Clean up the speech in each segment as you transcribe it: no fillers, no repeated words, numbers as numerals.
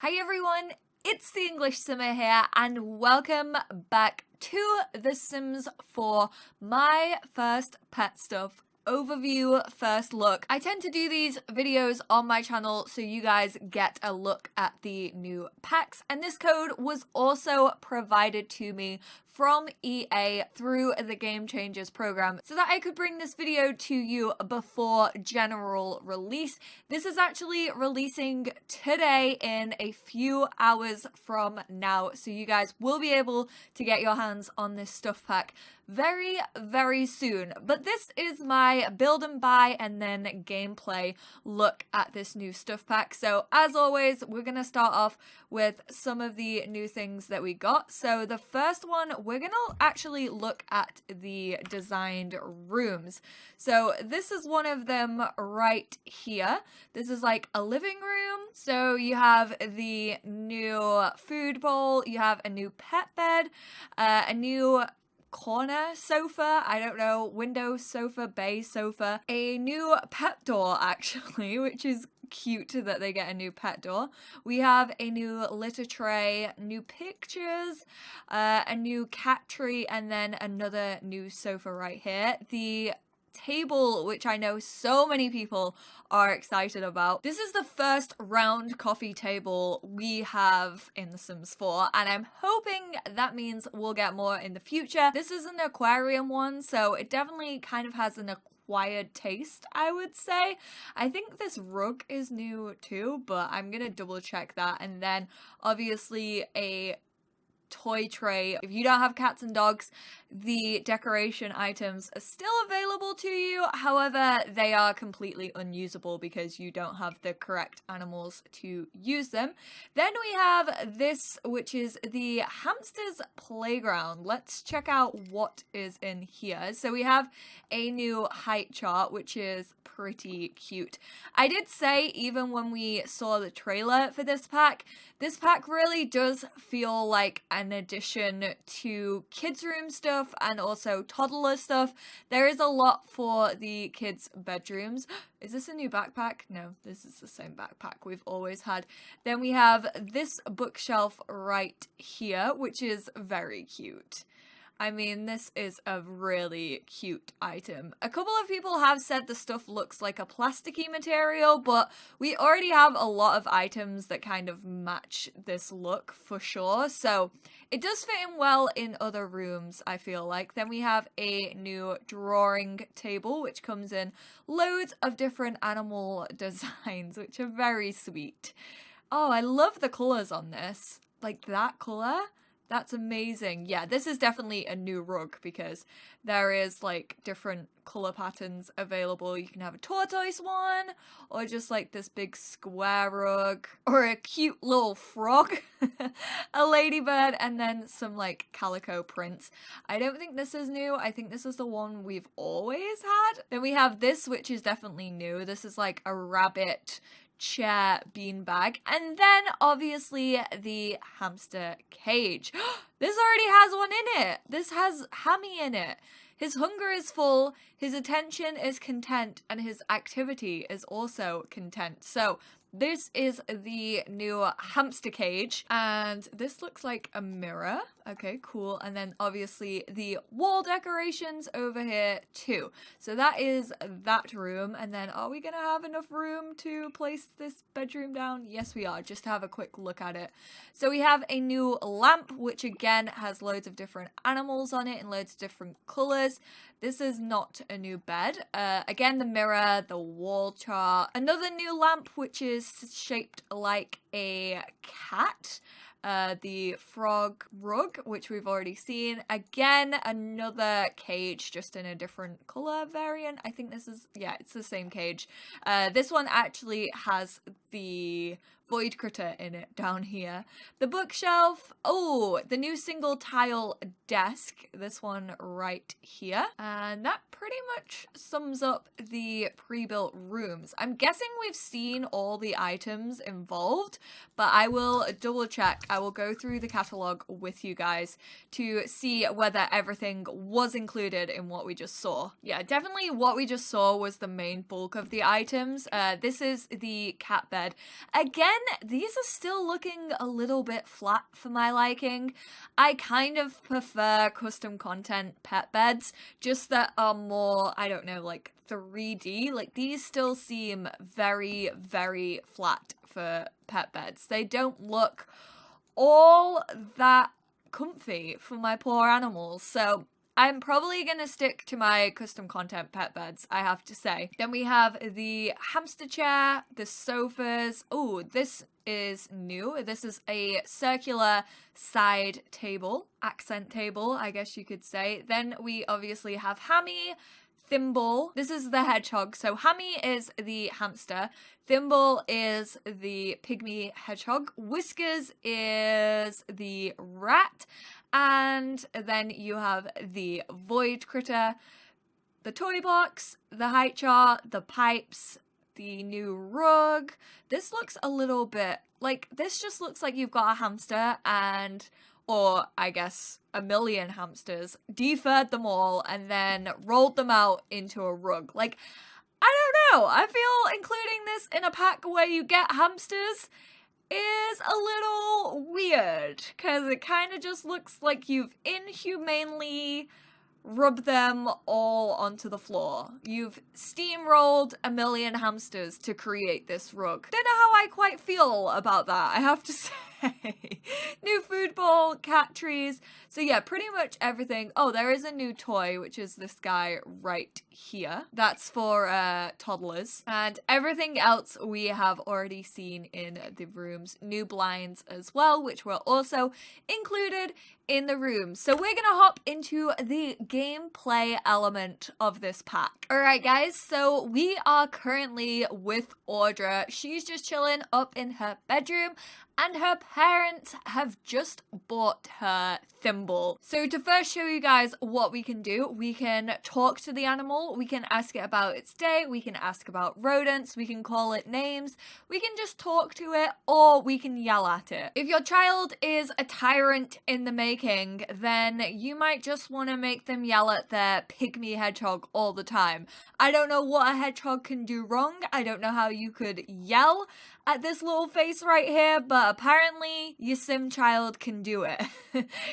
Hi everyone, it's the EnglishSimmer here and welcome back to The Sims 4 My First Pet Stuff overview, first look. I tend to do these videos on my channel so you guys get a look at the new packs, and this code was also provided to me from EA through the Game Changers program so that I could bring this video to you before general release. This is actually releasing today in a few hours from now, so you guys will be able to get your hands on this stuff pack very soon. But this is my build and buy and then gameplay look at this new stuff pack. So as always, we're gonna start off with some of the new things that we got. So the first one, we're gonna actually look at the designed rooms. So this is one of them right here. This is like a living room. So you have the new food bowl, you have a new pet bed, a new corner sofa, I don't know, window sofa, bay sofa, a new pet door actually, which is cute that they get a new pet door. We have a new litter tray, new pictures, a new cat tree, and then another new sofa right here. The table, which I know so many people are excited about. This is the first round coffee table we have in The Sims 4, and I'm hoping that means we'll get more in the future. This is an aquarium one, so it definitely kind of has an acquired taste, I would say. I think this rug is new too, but I'm gonna double check that. And then obviously a toy tray. If you don't have cats and dogs, the decoration items are still available to you. However, they are completely unusable because you don't have the correct animals to use them. Then we have this, which is the hamster's playground. Let's check out what is in here. So we have a new height chart, which is pretty cute. I did say, even when we saw the trailer for this pack really does feel like an addition to kids' room stuff and also toddler stuff. There is a lot for the kids' bedrooms. Is this a new backpack? No, this is the same backpack we've always had. Then we have this bookshelf right here, which is very cute. I mean, this is a really cute item. A couple of people have said the stuff looks like a plasticky material, but we already have a lot of items that kind of match this look for sure. So it does fit in well in other rooms, I feel like. Then we have a new drawing table, which comes in loads of different animal designs, which are very sweet. Oh, I love the colors on this. Like that color. That's amazing. Yeah, this is definitely a new rug because there is like different color patterns available. You can have a tortoise one, or just like this big square rug, or a cute little frog, a ladybird, and then some like calico prints. I don't think this is new. I think this is the one we've always had. Then we have this, which is definitely new. This is like a rabbit chair beanbag, and then obviously the hamster cage. This already has one in it. This has Hammy in it. His hunger is full, his attention is content, and his activity is also content. So this is the new hamster cage, and this looks like a mirror. Okay, cool. And then obviously the wall decorations over here too. So that is that room. And then are we gonna have enough room to place this bedroom down? Yes, we are. Just to have a quick look at it. So we have a new lamp, which again has loads of different animals on it in loads of different colors. This is not a new bed. Again, the mirror, the wall chart, another new lamp, which is shaped like a cat. The frog rug, which we've already seen. Again, another cage, just in a different color variant. I think this is, yeah, it's the same cage. This one actually has the void critter in it down here. The bookshelf, oh, the new single tile desk, this one right here. And that pretty much sums up the pre-built rooms. I'm guessing we've seen all the items involved, but I will double check. I will go through the catalog with you guys to see whether everything was included in what we just saw. Yeah, definitely what we just saw was the main bulk of the items. This is the cat bed. Again, these are still looking a little bit flat for my liking. I kind of prefer custom content pet beds, just that are more, I don't know, like 3D. Like these still seem very, very flat for pet beds. They don't look all that comfy for my poor animals. So I'm probably going to stick to my custom content pet beds, I have to say. Then we have the hamster chair, the sofas. Oh, this is new. This is a circular side table, accent table, I guess you could say. Then we obviously have Hammy, Thimble. This is the hedgehog. So Hammy is the hamster. Thimble is the pygmy hedgehog. Whiskers is the rat. And then you have the void critter, the toy box, the height chart, the pipes, the new rug. This looks a little bit like, this just looks like you've got a hamster and, or I guess a million hamsters, defurred them all and then rolled them out into a rug. Like, I don't know. I feel including this in a pack where you get hamsters is a little weird, because it kind of just looks like you've inhumanely rubbed them all onto the floor. You've steamrolled a million hamsters to create this rug. Don't know how I quite feel about that, I have to say. New food bowl, cat trees. So yeah, pretty much everything. Oh, there is a new toy, which is this guy right here. That's for toddlers. And everything else we have already seen in the rooms. New blinds as well, which were also included in the room. So we're gonna hop into the gameplay element of this pack. Alright guys, so we are currently with Audra. She's just chilling up in her bedroom and her parents have just bought her Thimble. So to first show you guys what we can do, we can talk to the animal, we can ask it about its day, we can ask about rodents, we can call it names, we can just talk to it, or we can yell at it. If your child is a tyrant in the making, then you might just want to make them yell at their pygmy hedgehog all the time. I don't know what a hedgehog can do wrong, I don't know how you could yell at this little face right here, but apparently your sim child can do it.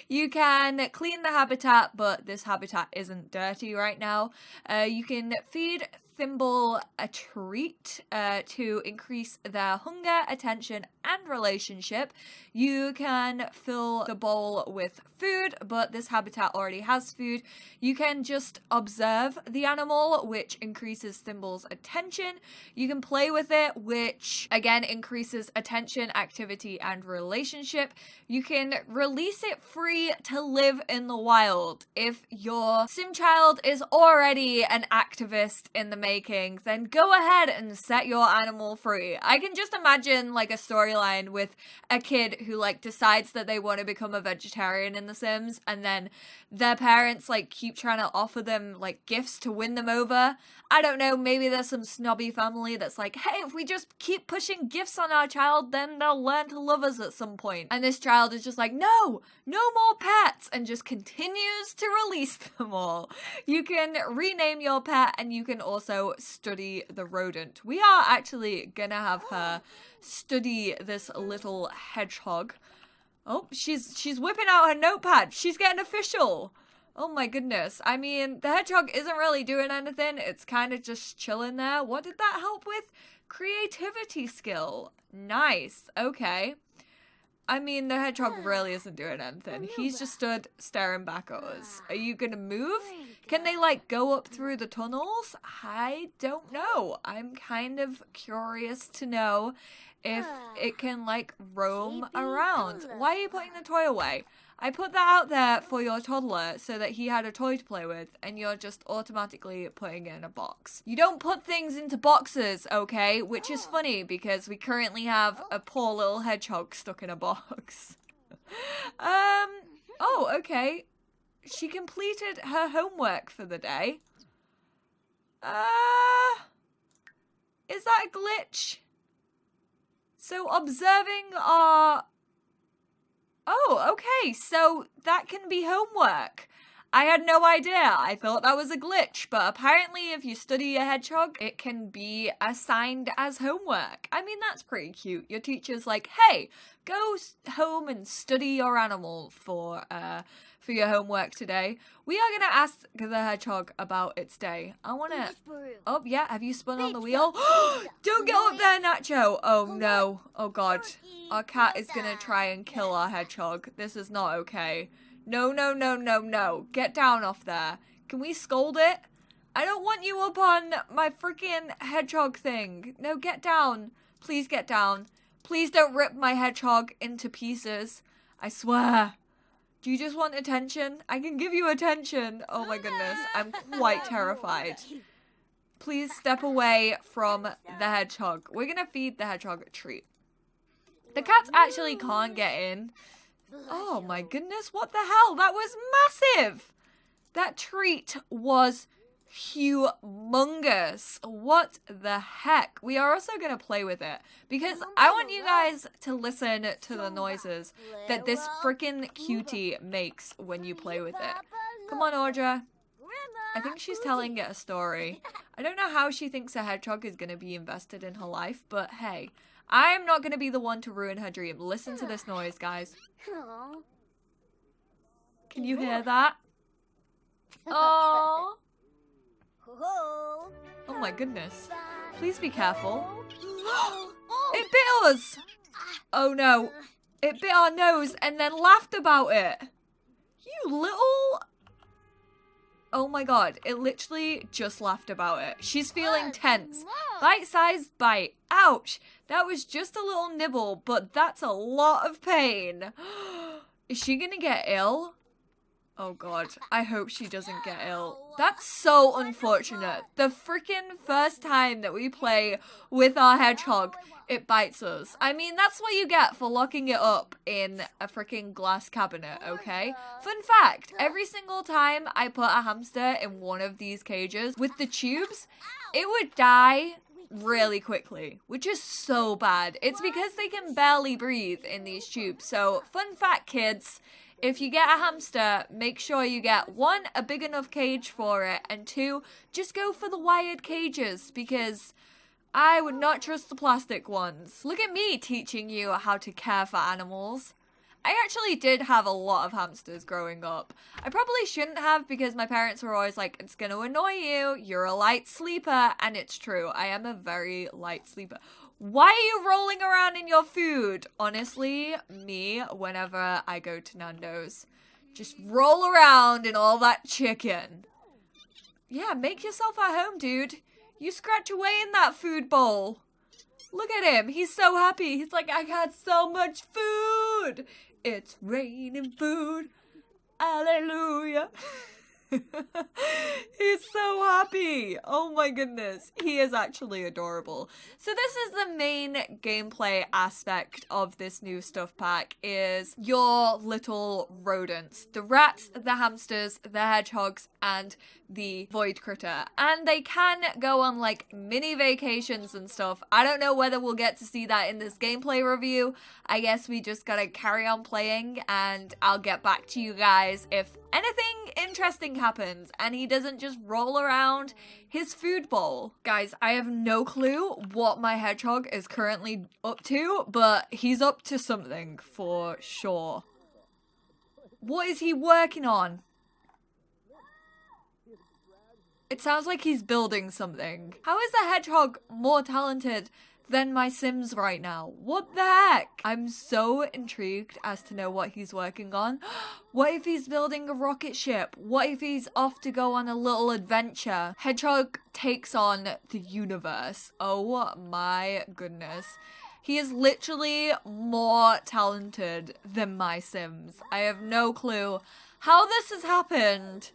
You can clean the habitat, but this habitat isn't dirty right now. You can feed Thimble a treat to increase their hunger, attention, and relationship. You can fill the bowl with food, but this habitat already has food. You can just observe the animal, which increases Thimble's attention. You can play with it, which again increases attention, activity, and relationship. You can release it free to live in the wild. If your sim child is already an activist in the making, then go ahead and set your animal free. I can just imagine like a storyline with a kid who like decides that they want to become a vegetarian in The Sims, and then their parents like keep trying to offer them like gifts to win them over. I don't know, maybe there's some snobby family that's like, hey, if we just keep pushing gifts on our child, then they'll learn to love us at some point. And this child is just like, no more pets, and just continues to release them all. You can rename your pet, and you can also study the rodent. We are actually gonna have her study this little hedgehog. Oh, she's whipping out her notepad. She's getting official. Oh my goodness. I mean, the hedgehog isn't really doing anything. It's kind of just chilling there. What did that help with? Creativity skill. Nice. Okay. I mean, the hedgehog really isn't doing anything. He's just stood staring back at us. Are you gonna move? Can they, like, go up through the tunnels? I don't know. I'm kind of curious to know if it can, like, roam around. Why are you putting the toy away? I put that out there for your toddler so that he had a toy to play with, and you're just automatically putting it in a box. You don't put things into boxes, okay? Which is funny because we currently have a poor little hedgehog stuck in a box. Oh, okay. She completed her homework for the day. Is that a glitch? So observing our... Oh, okay, so that can be homework. I had no idea. I thought that was a glitch, but apparently if you study a hedgehog, it can be assigned as homework. I mean, that's pretty cute. Your teacher's like, hey, go home and study your animal for your homework today. We are gonna ask the hedgehog about its day. I wanna... Oh, yeah, have you spun on the wheel? Don't get up there, Nacho! Oh, no. Oh, God. Our cat is gonna try and kill our hedgehog. This is not okay. No, no, no, no, no. Get down off there. Can we scold it? I don't want you up on my freaking hedgehog thing. No, get down. Please get down. Please don't rip my hedgehog into pieces. I swear. Do you just want attention? I can give you attention. Oh my goodness. I'm quite terrified. Please step away from the hedgehog. We're gonna feed the hedgehog a treat. The cats actually can't get in. Oh my goodness, what the hell? That was massive! That treat was humongous. What the heck? We are also going to play with it because I want you guys to listen to the noises that this freaking cutie makes when you play with it. Come on, Audra. I think she's telling it a story. I don't know how she thinks a hedgehog is going to be invested in her life, but hey, I'm not going to be the one to ruin her dream. Listen to this noise, guys. Can you hear that? Oh. Oh my goodness. Please be careful. It bit us! Oh no. It bit our nose and then laughed about it. You little... Oh my god. It literally just laughed about it. She's feeling tense. Bite-sized bite. Ouch. That was just a little nibble, but that's a lot of pain. Is she gonna get ill? Oh god, I hope she doesn't get ill. That's so unfortunate. The freaking first time that we play with our hedgehog, it bites us. I mean, that's what you get for locking it up in a freaking glass cabinet, okay? Fun fact, every single time I put a hamster in one of these cages with the tubes, it would die really quickly, which is so bad. It's because they can barely breathe in these tubes. So, fun fact, kids. If you get a hamster, make sure you get 1, a big enough cage for it, and 2, just go for the wired cages because I would not trust the plastic ones. Look at me teaching you how to care for animals. I actually did have a lot of hamsters growing up. I probably shouldn't have because my parents were always like, it's gonna annoy you, you're a light sleeper, and it's true, I am a very light sleeper. Why are you rolling around in your food? Honestly, me, whenever I go to Nando's, just roll around in all that chicken. Yeah, make yourself at home, dude. You scratch away in that food bowl. Look at him. He's so happy. He's like, I got so much food. It's raining food. Hallelujah. He's so happy. Oh my goodness. He is actually adorable. So this is the main gameplay aspect of this new stuff pack is your little rodents. The rats, the hamsters, the hedgehogs, and the void critter. And they can go on like mini vacations and stuff. I don't know whether we'll get to see that in this gameplay review. I guess we just gotta carry on playing and I'll get back to you guys if anything interesting happens and he doesn't just roll around his food bowl. Guys, I have no clue what my hedgehog is currently up to, but he's up to something for sure. What is he working on? It sounds like he's building something. How is the hedgehog more talented than my Sims right now? What the heck? I'm so intrigued as to know what he's working on. What if he's building a rocket ship? What if he's off to go on a little adventure? Hedgehog takes on the universe. Oh my goodness. He is literally more talented than my Sims. I have no clue how this has happened.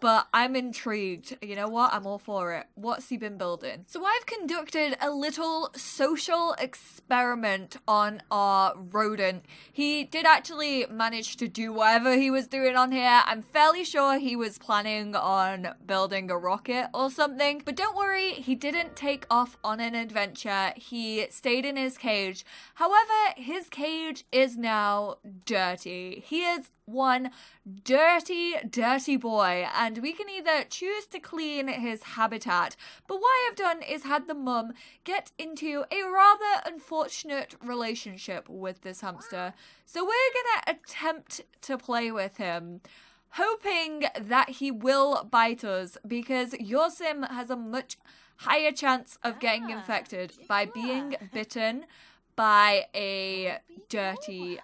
But I'm intrigued. You know what? I'm all for it. What's he been building? So I've conducted a little social experiment on our rodent. He did actually manage to do whatever he was doing on here. I'm fairly sure he was planning on building a rocket or something. But don't worry, he didn't take off on an adventure. He stayed in his cage. However, his cage is now dirty. He is one dirty, dirty boy, and we can either choose to clean his habitat, but what I've done is had the mum get into a rather unfortunate relationship with this hamster. So we're gonna attempt to play with him, hoping that he will bite us, because your sim has a much higher chance of getting infected by being bitten by a dirty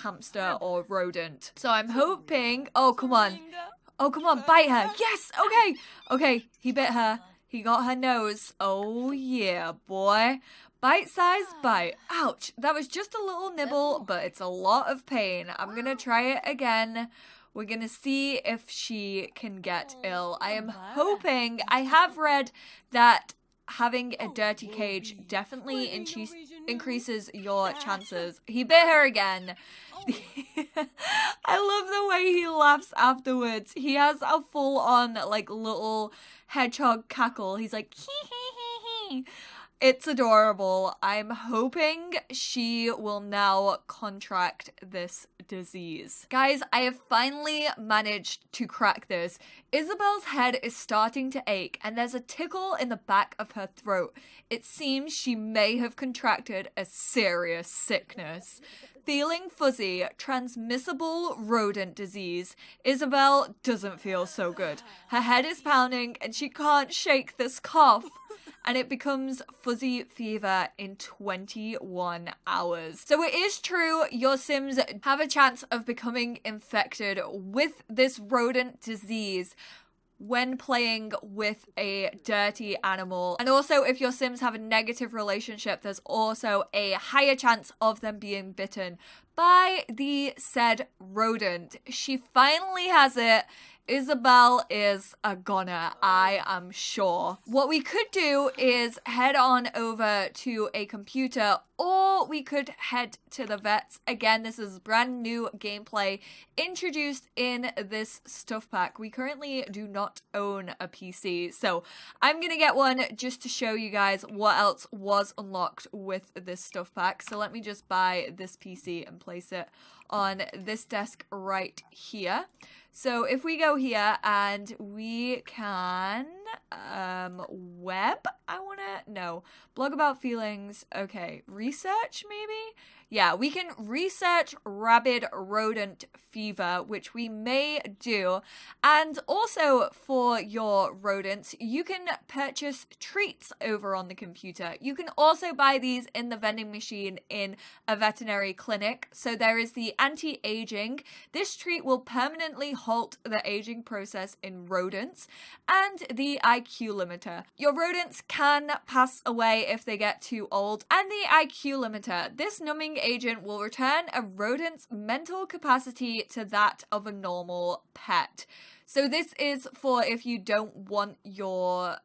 hamster or rodent. So I'm hoping, oh come on, bite her. Yes, okay, he bit her, he got her nose. Oh yeah, boy. Bite-sized bite. Ouch, that was just a little nibble, but it's a lot of pain. I'm gonna try it again. We're gonna see if she can get ill. I am hoping, I have read that having a dirty cage definitely increases your chances. He bit her again. I love the way he laughs afterwards. He has a full-on, like, little hedgehog cackle. He's like, hee hee hee hee. It's adorable. I'm hoping she will now contract this disease. Guys, I have finally managed to crack this. Isabel's head is starting to ache and there's a tickle in the back of her throat. It seems she may have contracted a serious sickness. Feeling fuzzy, transmissible rodent disease. Isabel doesn't feel so good. Her head is pounding and she can't shake this cough. And it becomes fuzzy fever in 21 hours. So it is true, your Sims have a chance of becoming infected with this rodent disease when playing with a dirty animal. And also, if your Sims have a negative relationship, there's also a higher chance of them being bitten by the said rodent. She finally has it. Isabel is a goner, I am sure. What we could do is head on over to a computer, or we could head to the vets. Again, this is brand new gameplay introduced in this stuff pack. We currently do not own a PC, so I'm gonna get one just to show you guys what else was unlocked with this stuff pack. So let me just buy this PC and place it on this desk right here. So if we go here and we can, blog about feelings, okay, research maybe? Yeah, we can research rabid rodent fever, which we may do. And also for your rodents, you can purchase treats over on the computer. You can also buy these in the vending machine in a veterinary clinic. So there is the anti-aging. This treat will permanently halt the aging process in rodents, and the IQ limiter. Your rodents can pass away if they get too old. And the IQ limiter. This numbing agent will return a rodent's mental capacity to that of a normal pet. So this is for if you don't want your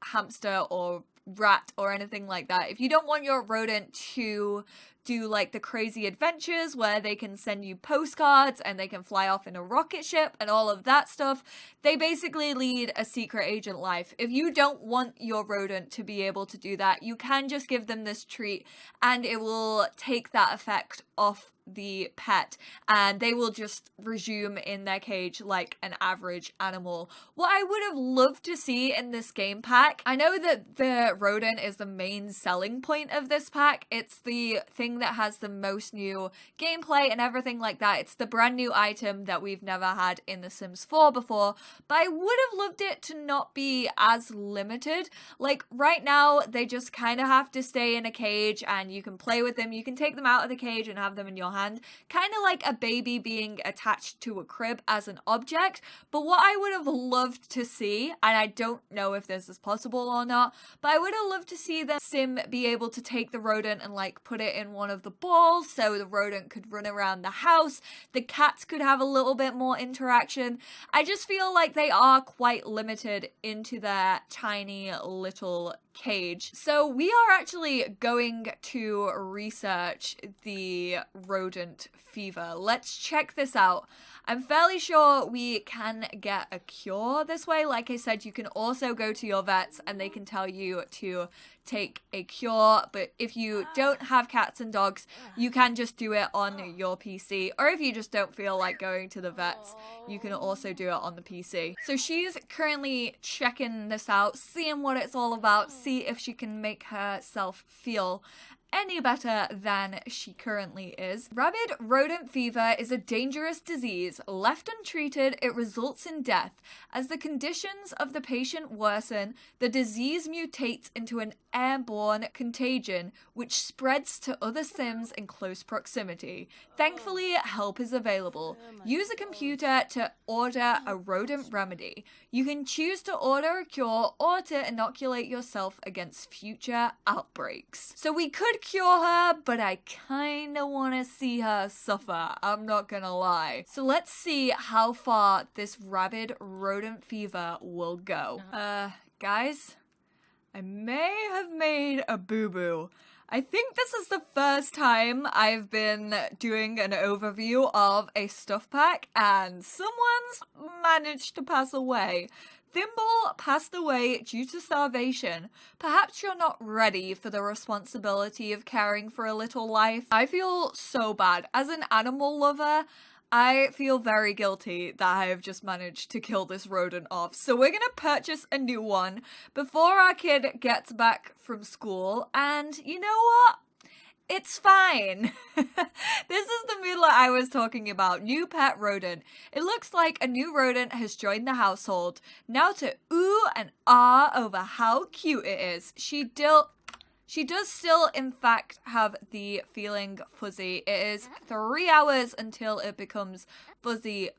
hamster or rat or anything like that. If you don't want your rodent to do like the crazy adventures where they can send you postcards and they can fly off in a rocket ship and all of that stuff, they basically lead a secret agent life. If you don't want your rodent to be able to do that, you can just give them this treat and it will take that effect off the pet and they will just resume in their cage like an average animal. What I would have loved to see in this game pack, I know that the rodent is the main selling point of this pack. It's the thing that has the most new gameplay and everything like that. It's the brand new item that we've never had in The Sims 4 before, but I would have loved it to not be as limited. Like right now, they just kind of have to stay in a cage and you can play with them. You can take them out of the cage and have them in your hand, kind of like a baby being attached to a crib as an object. But what I would have loved to see, and I don't know if this is possible or not, but I would have loved to see the Sim be able to take the rodent and like put it in one of the balls so the rodent could run around the house. The cats could have a little bit more interaction. I just feel like they are quite limited into their tiny little cage. So we are actually going to research the rodent fever. Let's check this out. I'm fairly sure we can get a cure this way. Like I said, you can also go to your vets and they can tell you to take a cure, but if you don't have cats and dogs, you can just do it on your PC, or if you just don't feel like going to the vets, you can also do it on the PC. So she's currently checking this out, seeing what it's all about, see if she can make herself feel any better than she currently is. Rabid rodent fever is a dangerous disease. Left untreated, it results in death. As the conditions of the patient worsen, the disease mutates into an airborne contagion which spreads to other Sims in close proximity. Thankfully, help is available. Use a computer to order a rodent remedy. You can choose to order a cure or to inoculate yourself against future outbreaks. So we could cure her, but I kinda wanna see her suffer, I'm not gonna lie. So let's see how far this rabid rodent fever will go. Guys, I may have made a boo-boo. I think this is the first time I've been doing an overview of a stuff pack and someone's managed to pass away. Thimble passed away due to starvation. Perhaps you're not ready for the responsibility of caring for a little life. I feel so bad. As an animal lover, I feel very guilty that I have just managed to kill this rodent off. So we're gonna purchase a new one before our kid gets back from school. And you know what? It's fine. This is the moodlet I was talking about. New pet rodent. It looks like a new rodent has joined the household. Now to ooh and ah over how cute it is. She does still, in fact, have the feeling fuzzy. It is 3 hours until it becomes fuzzy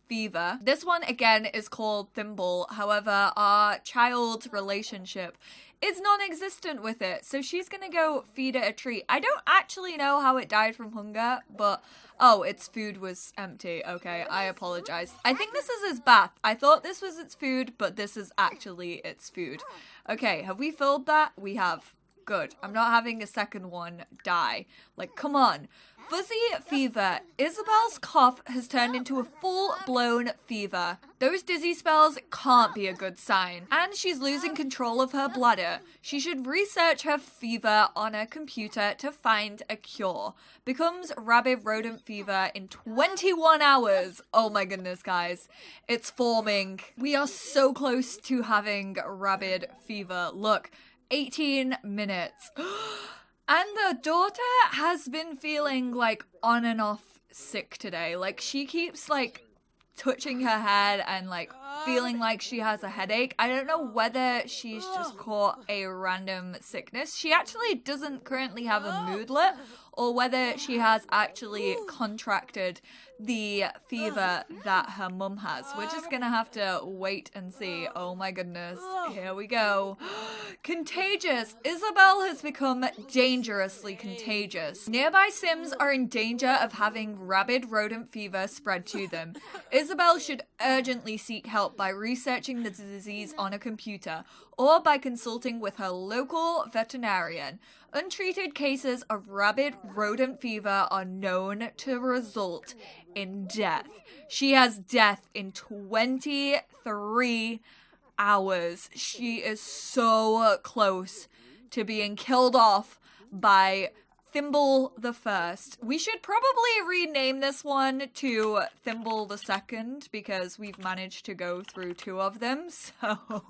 fever. This one, again, is called Thimble. However, our child's relationship is non-existent with it. So she's gonna go feed it a treat. I don't actually know how it died from hunger, but oh, its food was empty. Okay, I apologize. I think this is its bath. I thought this was its food, but this is actually its food. Okay, have we filled that? We have. Good. I'm not having a second one die. Like, come on. Fuzzy fever. Isabel's cough has turned into a full-blown fever. Those dizzy spells can't be a good sign. And she's losing control of her bladder. She should research her fever on a computer to find a cure. Becomes rabid rodent fever in 21 hours. Oh my goodness, guys. It's forming. We are so close to having rabid fever. Look. 18 minutes. And the daughter has been feeling like on and off sick today. Like she keeps like touching her head and like feeling like she has a headache. I don't know whether she's just caught a random sickness. She actually doesn't currently have a moodlet, or whether she has actually contracted the fever that her mum has. We're just gonna have to wait and see. Oh my goodness, here we go. Contagious. Isabel has become dangerously contagious. Nearby Sims are in danger of having rabid rodent fever spread to them. Isabel should urgently seek help by researching the disease on a computer or by consulting with her local veterinarian. Untreated cases of rabid rodent fever are known to result in death. She has death in 23 hours. She is so close to being killed off by Thimble the First. We should probably rename this one to Thimble the Second because we've managed to go through 2 of them. So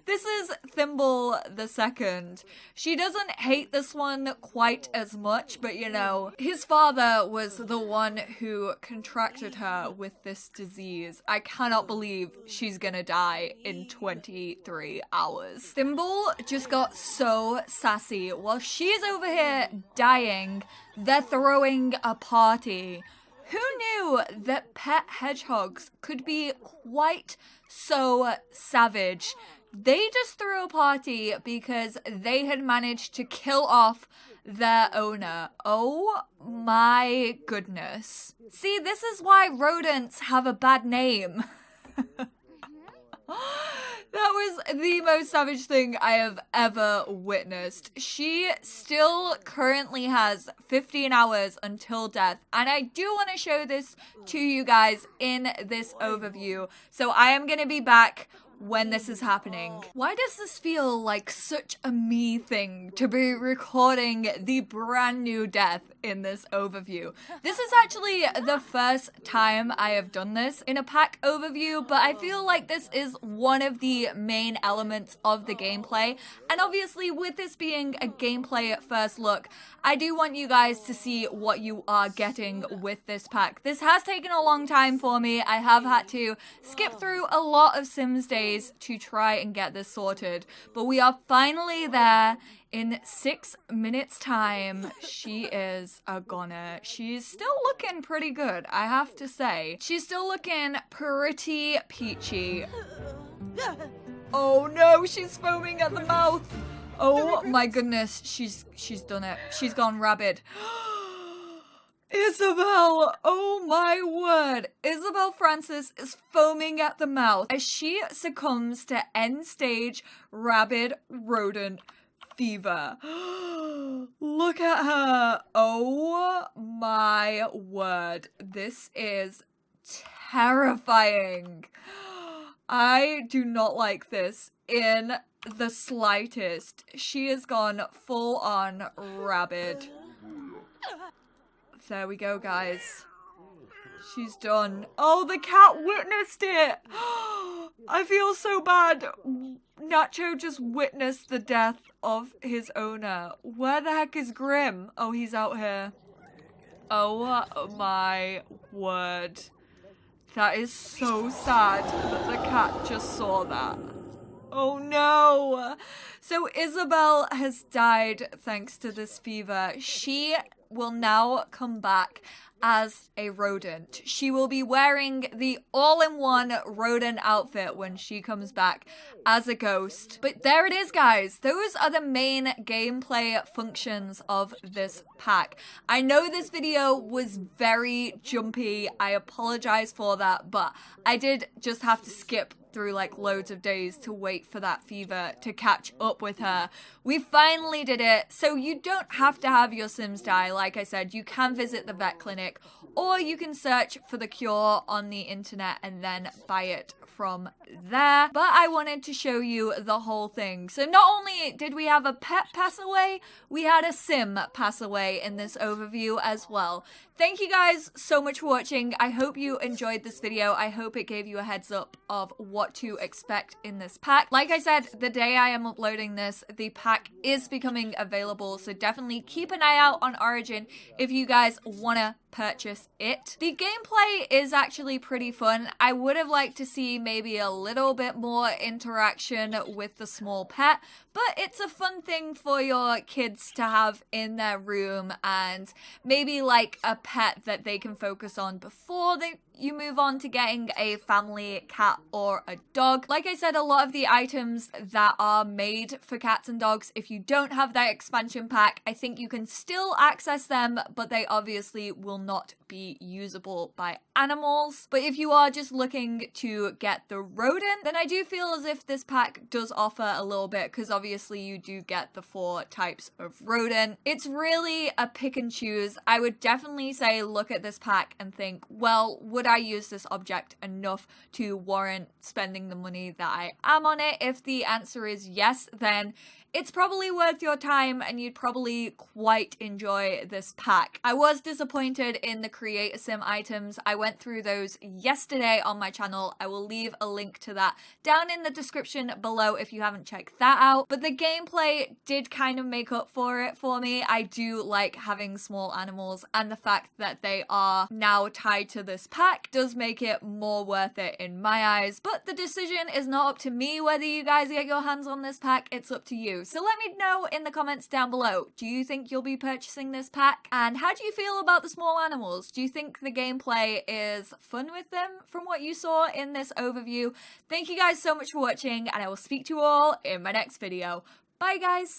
this is Thimble the Second. She doesn't hate this one quite as much, but you know, his father was the one who contracted her with this disease. I cannot believe she's gonna die in 23 hours. Thimble just got so sassy. While she's over here dying, they're throwing a party. Who knew that pet hedgehogs could be quite so savage? They just threw a party because they had managed to kill off their owner. Oh my goodness. See, this is why rodents have a bad name. That was the most savage thing I have ever witnessed. She still currently has 15 hours until death, and I do want to show this to you guys in this overview. So I am going to be back when this is happening. Why does this feel like such a me thing to be recording the brand new death in this overview? This is actually the first time I have done this in a pack overview, but I feel like this is one of the main elements of the gameplay. And obviously with this being a gameplay first look, I do want you guys to see what you are getting with this pack. This has taken a long time for me. I have had to skip through a lot of Sims days to try and get this sorted, but we are finally there. In 6 minutes time, she is a goner. She's still looking pretty good, I have to say. She's still looking pretty peachy. Oh no, she's foaming at the mouth. Oh my goodness, she's done it. She's gone rabid. Isabel! Oh my word! Isabel Francis is foaming at the mouth as she succumbs to end-stage rabid rodent fever. Look at her! Oh my word. This is terrifying. I do not like this in the slightest. She has gone full-on rabid. There we go, guys. She's done. Oh, the cat witnessed it. I feel so bad. Nacho just witnessed the death of his owner. Where the heck is Grim? Oh, he's out here. Oh my word. That is so sad that the cat just saw that. Oh no. So Isabel has died thanks to this fever. She will now come back as a rodent. She will be wearing the all-in-one rodent outfit when she comes back as a ghost. But there it is, guys. Those are the main gameplay functions of this pack. I know this video was very jumpy. I apologize for that, but I did just have to skip through like loads of days to wait for that fever to catch up with her. We finally did it, so you don't have to have your Sims die. Like I said, you can visit the vet clinic, or you can search for the cure on the internet and then buy it from there. But I wanted to show you the whole thing. So not only did we have a pet pass away, we had a Sim pass away in this overview as well. Thank you guys so much for watching. I hope you enjoyed this video. I hope it gave you a heads up of what to expect in this pack. Like I said, the day I am uploading this, the pack is becoming available, so definitely keep an eye out on Origin if you guys want to purchase it. The gameplay is actually pretty fun. I would have liked to see maybe a little bit more interaction with the small pet, but it's a fun thing for your kids to have in their room, and maybe like a pet that they can focus on before you move on to getting a family cat or a dog. Like I said, a lot of the items that are made for cats and dogs, if you don't have that expansion pack, I think you can still access them, but they obviously will not be usable by animals. But if you are just looking to get the rodent, then I do feel as if this pack does offer a little bit, because obviously you do get the 4 types of rodent. It's really a pick and choose. I would definitely say look at this pack and think, well, would I use this object enough to warrant spending the money that I am on it? If the answer is yes, then it's probably worth your time and you'd probably quite enjoy this pack. I was disappointed in the Create a Sim items. I went through those yesterday on my channel. I will leave a link to that down in the description below if you haven't checked that out. But the gameplay did kind of make up for it for me. I do like having small animals, and the fact that they are now tied to this pack does make it more worth it in my eyes. But the decision is not up to me whether you guys get your hands on this pack. It's up to you. So let me know in the comments down below. Do you think you'll be purchasing this pack? And how do you feel about the small animals? Do you think the gameplay is fun with them from what you saw in this overview? Thank you guys so much for watching, and I will speak to you all in my next video. Bye guys!